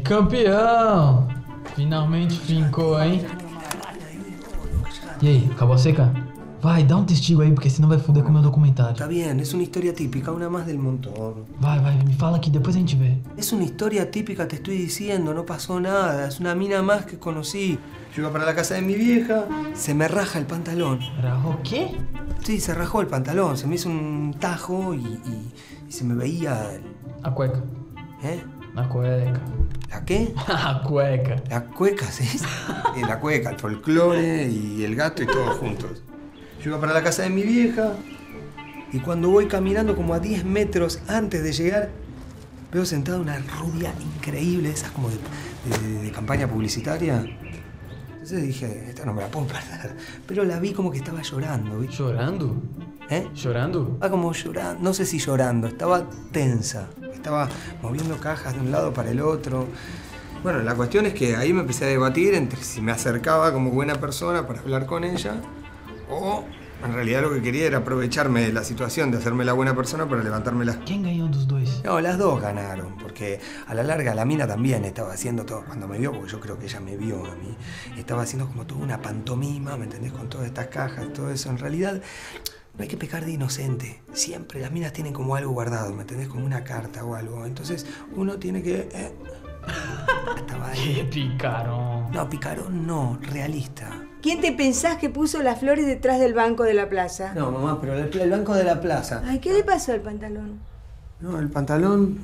Campeão! Finalmente fincou, hein? E aí, acabou a seca? Vai, dá um testigo aí, porque senão vai foder com o meu documentário. Está bien, es una historia típica, una más del montón. Vai, me fala que depois a gente vê. Es una historia típica, te estoy diciendo, no pasó nada. Es una mina más que conocí. Yo iba para la casa de mi vieja, se me raja el pantalón. ¿Rajó qué? Sí, se rajó el pantalón, se me hizo un tajo y se me veía... A cueca. ¿Eh? A cueca. ¿La qué? A cueca. La cueca, sí. La cueca, el folclore y el gato y todos juntos. Yo iba para la casa de mi vieja y cuando voy caminando como a 10 metros antes de llegar, veo sentada una rubia increíble, esas como de campaña publicitaria. Entonces dije, esta no me la puedo perder. Pero la vi como que estaba llorando, ¿viste? ¿Llorando? ¿Eh? ¿Llorando? Estaba como llorando, no sé si llorando, estaba tensa. Estaba moviendo cajas de un lado para el otro. Bueno, la cuestión es que ahí me empecé a debatir entre si me acercaba como buena persona para hablar con ella o en realidad lo que quería era aprovecharme de la situación de hacerme la buena persona para levantármela. ¿Quién ganó dos dois? No, las dos ganaron, porque a la larga la mina también estaba haciendo todo, cuando me vio, porque yo creo que ella me vio a mí, estaba haciendo como toda una pantomima, ¿me entendés? Con todas estas cajas, todo eso. En realidad, no hay que pecar de inocente. Siempre las minas tienen como algo guardado, ¿me entendés? Como una carta o algo. Entonces, uno tiene que... Estaba ahí. ¡Qué picarón! No, picarón no, realista. ¿Quién te pensás que puso las flores detrás del banco de la plaza? No, mamá, pero el banco de la plaza. Ay, ¿qué le pasó al pantalón? No, el pantalón...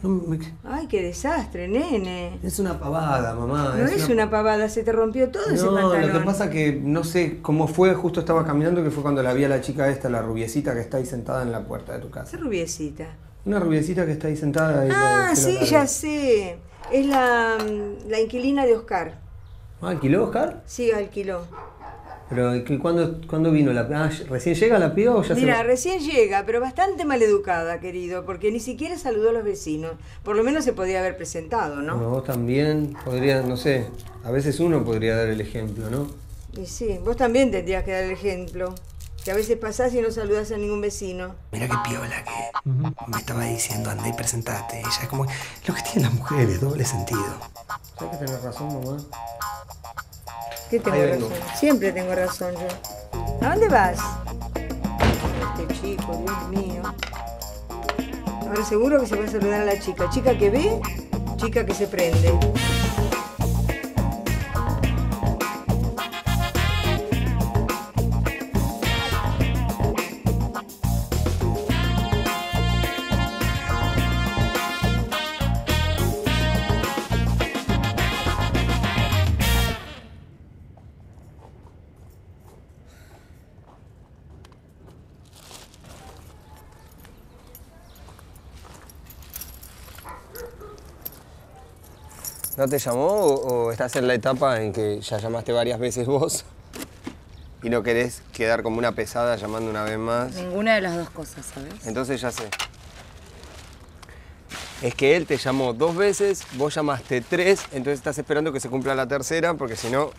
Ay, qué desastre, nene. Es una pavada, mamá. No es una pavada, se te rompió todo ese pantalón. No, lo que pasa que no sé cómo fue, justo estaba caminando, que fue cuando la vi a la chica esta, la rubiecita que está ahí sentada en la puerta de tu casa. Esa rubiecita. Una rubiecita que está ahí sentada. Ah, sí, ya sé. Es la inquilina de Oscar. ¿Ah, alquiló Oscar? Sí, alquiló. Pero ¿cuándo vino la piba? ¿Recién llega la piba o ya se va? Mira, recién llega, pero bastante maleducada, querido, porque ni siquiera saludó a los vecinos. Por lo menos se podía haber presentado, ¿no? Bueno, vos también podrías, no sé, a veces uno podría dar el ejemplo, ¿no? Y sí, vos también tendrías que dar el ejemplo. Que a veces pasás y no saludás a ningún vecino. Mira qué piola que me estaba diciendo, andá y presentate. Ella es como lo que tienen las mujeres, doble sentido. ¿Sabes que tenés razón, mamá? ¿Qué tengo razón? Siempre tengo razón yo. ¿A dónde vas? Este chico, Dios mío. Ahora seguro que se va a saludar a la chica. Chica que ve, chica que se prende. ¿No te llamó o estás en la etapa en que ya llamaste varias veces vos y no querés quedar como una pesada llamando una vez más? Ninguna de las dos cosas, ¿sabes? Entonces ya sé. Es que él te llamó 2 veces, vos llamaste 3, entonces estás esperando que se cumpla la tercera porque si no,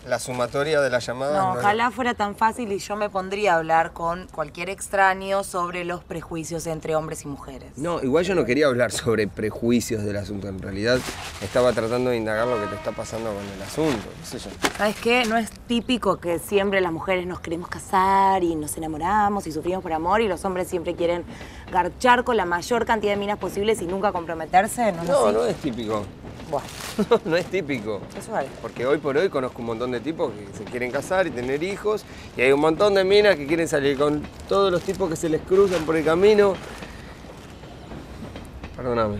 la sumatoria de las llamadas... No, ojalá fuera tan fácil y yo me pondría a hablar con cualquier extraño sobre los prejuicios entre hombres y mujeres. No, igual yo no quería hablar sobre prejuicios del asunto. En realidad estaba tratando de indagar lo que te está pasando con el asunto, qué sé yo. ¿Sabes qué? No es típico que siempre las mujeres nos queremos casar y nos enamoramos y sufrimos por amor y los hombres siempre quieren garchar con la mayor cantidad de minas posibles y nunca comprometerse. No es típico. Bueno. No es típico. Eso vale. Porque hoy por hoy conozco un montón de tipos que se quieren casar y tener hijos y hay un montón de minas que quieren salir con todos los tipos que se les cruzan por el camino. Perdóname.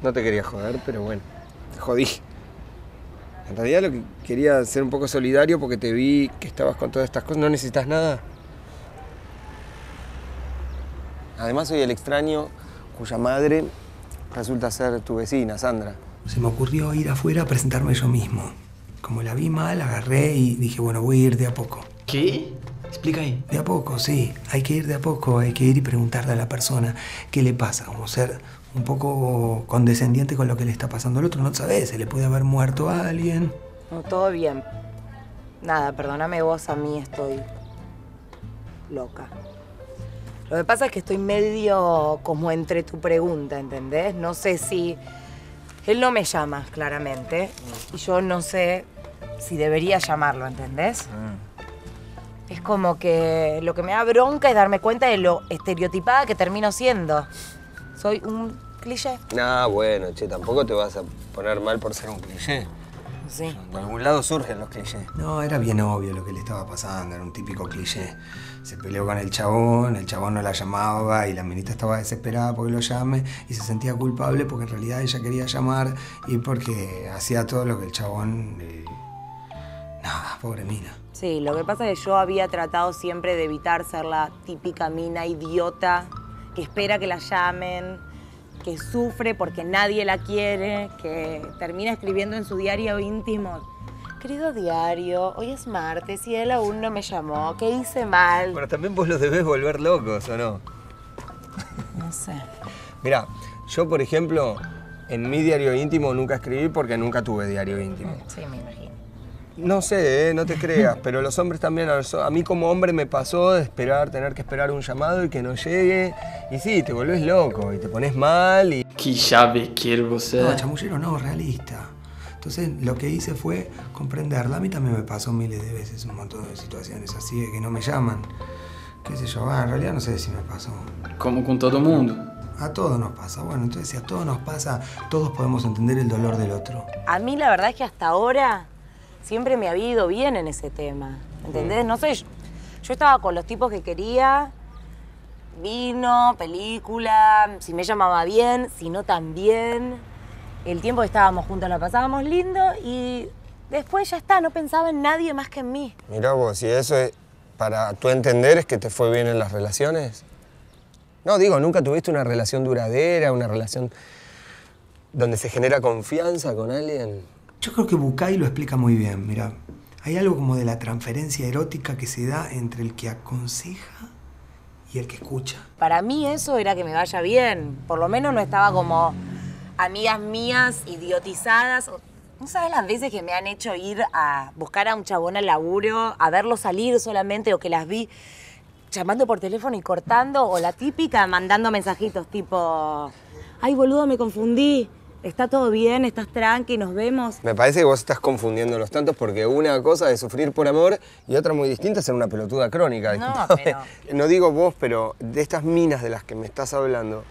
No te quería joder, pero bueno, te jodí. En realidad lo que quería ser un poco solidario porque te vi que estabas con todas estas cosas. ¿No necesitas nada? Además soy el extraño cuya madre resulta ser tu vecina, Sandra. Se me ocurrió ir afuera a presentarme yo mismo. Como la vi mal, agarré y dije, bueno, voy a ir de a poco. ¿Qué? Explica ahí. De a poco, sí. Hay que ir de a poco, hay que ir y preguntarle a la persona qué le pasa. Como ser un poco condescendiente con lo que le está pasando al otro. No sabes, se le puede haber muerto a alguien. No, todo bien. Nada, perdóname vos, a mí estoy loca. Lo que pasa es que estoy medio como entre tu pregunta, ¿entendés? No sé si Él no me llama, claramente. Y yo no sé si debería llamarlo, ¿entendés? Es como que lo que me da bronca es darme cuenta de lo estereotipada que termino siendo. Soy un cliché. No, bueno, che, tampoco te vas a poner mal por ser un cliché. Sí. De algún lado surgen los clichés. No, era bien obvio lo que le estaba pasando, era un típico cliché. Se peleó con el chabón no la llamaba y la minita estaba desesperada porque lo llame y se sentía culpable porque en realidad ella quería llamar y porque hacía todo lo que el chabón... Nada, pobre mina. Sí, lo que pasa es que yo había tratado siempre de evitar ser la típica mina idiota que espera que la llamen, que sufre porque nadie la quiere, que termina escribiendo en su diario íntimo: querido diario, hoy es martes y él aún no me llamó, ¿qué hice mal? Bueno, también vos los debés volver locos, ¿o no? No sé. Mirá, yo por ejemplo, en mi diario íntimo nunca escribí porque nunca tuve diario íntimo. Sí, me imagino. No sé, no te creas, pero los hombres también, a mí como hombre me pasó de tener que esperar un llamado y que no llegue. Y sí, te volvés loco y te pones mal y... Que chavequeiro você No, é. chamullero no, realista. Entonces lo que hice fue comprenderla. A mí también me pasó miles de veces un montón de situaciones así de que no me llaman. Qué sé yo, en realidad no sé si me pasó. Como com todo mundo. A todos nos pasa. Bueno, entonces si a todos nos pasa, todos podemos entender el dolor del otro. A mí la verdad es que hasta ahora siempre me había ido bien en ese tema, ¿entendés? No sé, yo estaba con los tipos que quería, vino, película, si me llamaba bien, si no también. El tiempo que estábamos juntos la pasábamos lindo y después ya está, no pensaba en nadie más que en mí. Mirá vos, si eso es para tu entender es que te fue bien en las relaciones. No, digo, nunca tuviste una relación duradera, una relación donde se genera confianza con alguien. Yo creo que Bucay lo explica muy bien, mira. Hay algo como de la transferencia erótica que se da entre el que aconseja y el que escucha. Para mí eso era que me vaya bien, por lo menos no estaba como amigas mías idiotizadas. ¿No sabes las veces que me han hecho ir a buscar a un chabón al laburo, a verlo salir solamente o que las vi llamando por teléfono y cortando? O la típica mandando mensajitos tipo: ay, boludo, me confundí. ¿Está todo bien? ¿Estás tranqui? ¿Nos vemos? Me parece que vos estás confundiendo los tantos porque una cosa es sufrir por amor y otra muy distinta es ser una pelotuda crónica. No, pero... No digo vos, pero de estas minas de las que me estás hablando,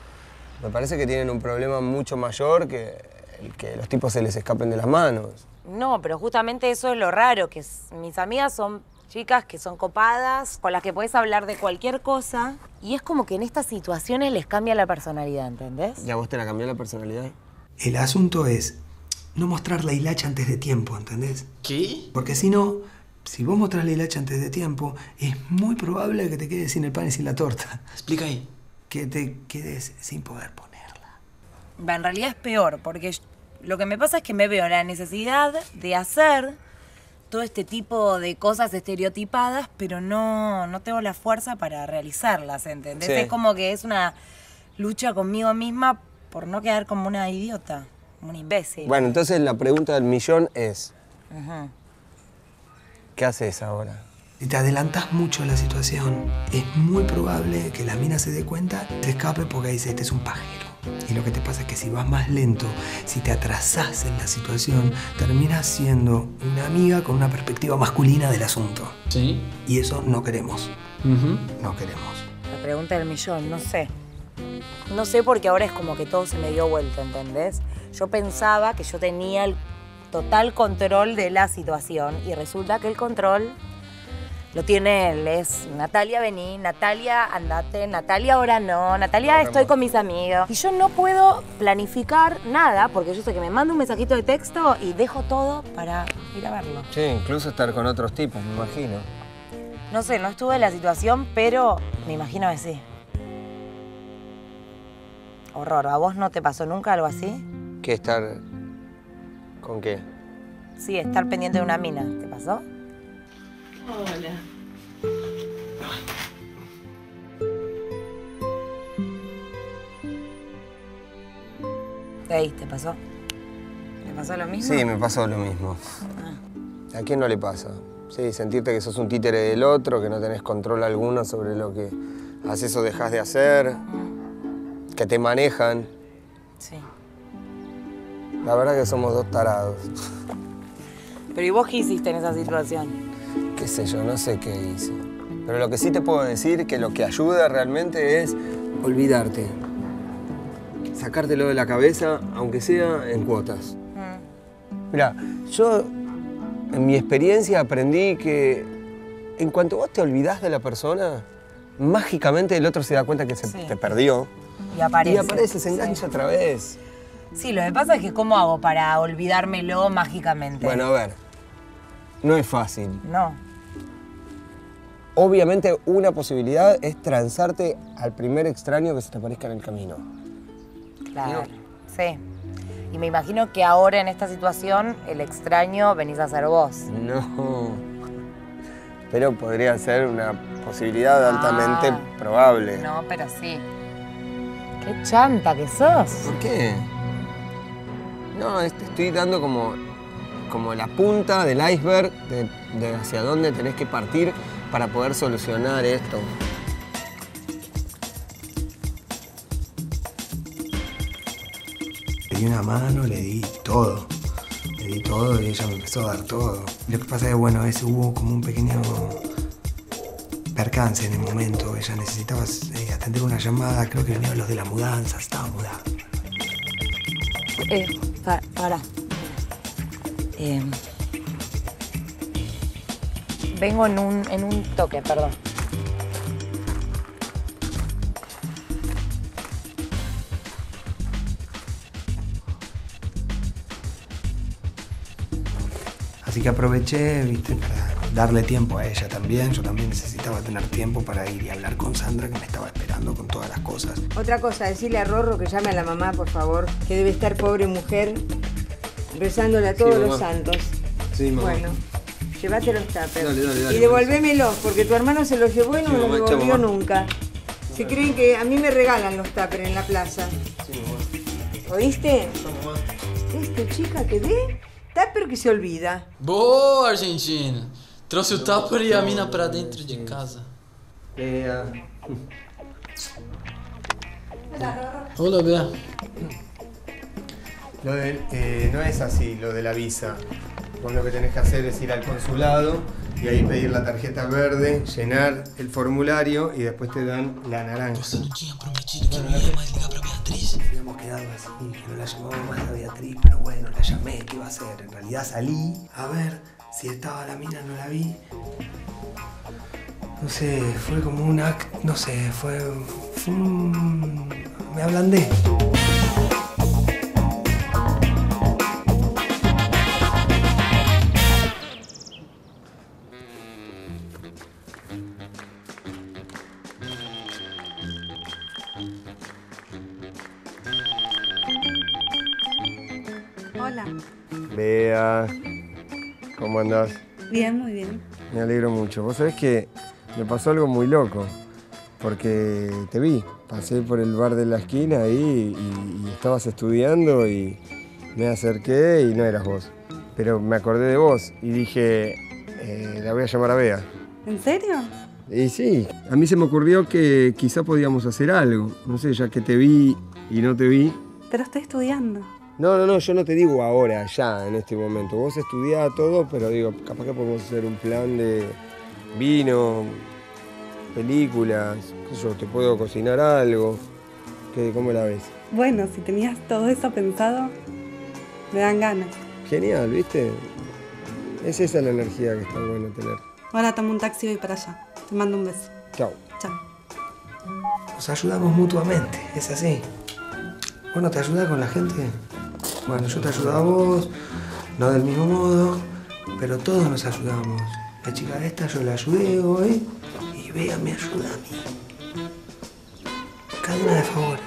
me parece que tienen un problema mucho mayor que el que los tipos se les escapen de las manos. No, pero justamente eso es lo raro, que mis amigas son chicas que son copadas, con las que puedes hablar de cualquier cosa, y es como que en estas situaciones les cambia la personalidad, ¿entendés? ¿Y a vos te la cambió la personalidad? El asunto es no mostrar la hilacha antes de tiempo, ¿entendés? ¿Qué? Porque si no, si vos mostrás la hilacha antes de tiempo, es muy probable que te quedes sin el pan y sin la torta. Explica aí. Que te quedes sin poder ponerla. En realidad es peor, porque lo que me pasa es que me veo la necesidad de hacer todo este tipo de cosas estereotipadas, pero no tengo la fuerza para realizarlas, ¿entendés? Sí. Es como que es una lucha conmigo misma por no quedar como una idiota, como una imbécil. Bueno, entonces la pregunta del millón es, Ujú. ¿qué haces ahora? Si te adelantas mucho a la situación, es muy probable que la mina se dé cuenta y se escape porque dice, este es un pajero. Y lo que te pasa es que si vas más lento, si te atrasás en la situación, terminas siendo una amiga con una perspectiva masculina del asunto. Sí. Y eso no queremos. No queremos. La pregunta del millón, no sé. No sé porque ahora es como que todo se me dio vuelta, ¿entendés? Yo pensaba que yo tenía el total control de la situación y resulta que el control lo tiene él. Es Natalia, vení, Natalia, andate, Natalia, ahora no, Natalia, estoy con mis amigos. Y yo no puedo planificar nada porque yo sé que me manda un mensajito de texto y dejo todo para ir a verlo. Sí, incluso estar con otros tipos, me imagino. No sé, no estuve en la situación, pero me imagino que sí. Horror, ¿a vos no te pasó nunca algo así? ¿Qué estar? ¿Con qué? Sí, estar pendiente de una mina, ¿te pasó? Olha. Ey, ¿te pasó? ¿Te pasó lo mismo? Sí, me pasó lo mismo. ¿A quién no le pasa? Sí, sentirte que sos un títere del otro, que no tenés control alguno sobre lo que haces o dejás de hacer, que te manejan. Sí. La verdad que somos dos tarados. Pero ¿y vos qué hiciste en esa situación? Qué sé yo, no sé qué hice. Pero lo que sí te puedo decir que lo que ayuda realmente es olvidarte. Sacártelo de la cabeza, aunque sea en cuotas. Mira, yo en mi experiencia aprendí que en cuanto vos te olvidás de la persona, mágicamente el otro se da cuenta que te perdió. Y aparece. Y aparece, se engancha otra vez. Sí, lo que pasa es que ¿cómo hago para olvidármelo mágicamente? Bueno, a ver, no es fácil. No. Obviamente una posibilidad es transarte al primer extraño que se te aparezca en el camino. Claro, sí. Y me imagino que ahora en esta situación el extraño venís a ser vos. No. Pero podría ser una posibilidad altamente probable. No, pero sí. ¡Qué chanta que sos! ¿Por qué? No, te estoy dando como la punta del iceberg de hacia dónde tenés que partir para poder solucionar esto. Le di una mano, le di todo. Le di todo y ella me empezó a dar todo. Lo que pasa es que, bueno, hubo como un pequeño percance en el momento. Ella necesitaba atender una llamada, creo que venían los de la mudanza, estaba mudando. Para. Vengo en un toque, perdón. Así que aproveché, viste, para darle tiempo a ella también. Yo también necesitaba tener tiempo para ir y hablar con Sandra, que me estaba esperando con todas las cosas. Otra cosa, decirle a Rorro que llame a la mamá, por favor, que debe estar pobre mujer rezándole a todos los santos. Sí, mamá. Bueno, llévate los tuppers. Dale, y devolvémelos, porque tu hermano se los llevó y no Sí, los mamá, devolvió chao, mamá. nunca. Se creen que a mí me regalan los tuppers en la plaza. Sí, mamá. ¿Oíste? Chao, mamá. Esta chica que ve, tupper que se olvida. Boa, Argentina! Trouxe o tupper e a mina pra dentro de casa. Hola, Bea. No es así lo de la visa. Vos lo que tenés que hacer es ir al consulado y ahí pedir la tarjeta verde, llenar el formulario y después te dan la naranja. Você não tinha prometido que não ia mais ligar pra Beatriz? Habíamos quedado así, que no la llamaba más a Beatriz, pero bueno, la llamé, ¿qué iba a hacer? En realidad salí a ver si estaba la mina, no la vi. No sé, fue como un acto, no sé, fue me ablandé. Hola. Bea, ¿cómo andás? Bien, muy bien. Me alegro mucho. Vos sabés que me pasó algo muy loco, porque te vi. Pasé por el bar de la esquina ahí y estabas estudiando y me acerqué y no eras vos. Pero me acordé de vos y dije, la voy a llamar a Bea. ¿En serio? Y sí, a mí se me ocurrió que quizá podíamos hacer algo. No sé, ya que te vi y no te vi. Pero estoy estudiando. No, yo no te digo ahora, ya, en este momento. Vos estudiás todo, pero digo, capaz que podemos hacer un plan de vino, películas, qué sé yo, te puedo cocinar algo. ¿Cómo la ves? Bueno, si tenías todo eso pensado, me dan ganas. Genial, ¿viste? Es esa la energía que está bueno tener. Ahora tomo un taxi y voy para allá. Te mando un beso. Chao. Chao. Nos ayudamos mutuamente, es así. ¿Vos no te ayudás con la gente? Bueno, yo te ayudo a vos, no del mismo modo, pero todos nos ayudamos. La chica esta yo la ayudé hoy y Bea me ayuda a mí. Cadena de favores.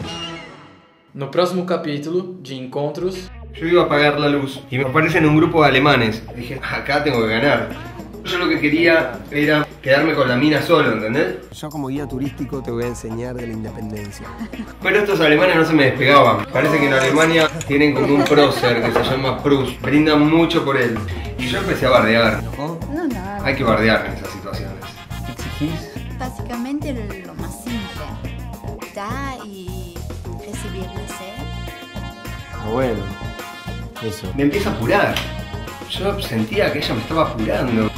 No próximo capítulo de Encontros... Yo iba a apagar la luz y me aparecen un grupo de alemanes. Dije, acá tengo que ganar. Yo lo que quería era quedarme con la mina solo, ¿entendés? Yo como guía turístico te voy a enseñar de la independencia. Pero estos alemanes no se me despegaban. Parece que en Alemania tienen como un prócer que se llama Proust. Brindan mucho por él. Y yo empecé a bardear. No. Hay que bardear en esas situaciones. ¿Exigís? Básicamente lo más simple. Dar y recibir deseo. Bueno. eso. Me empieza a apurar. Yo sentía que ella me estaba apurando.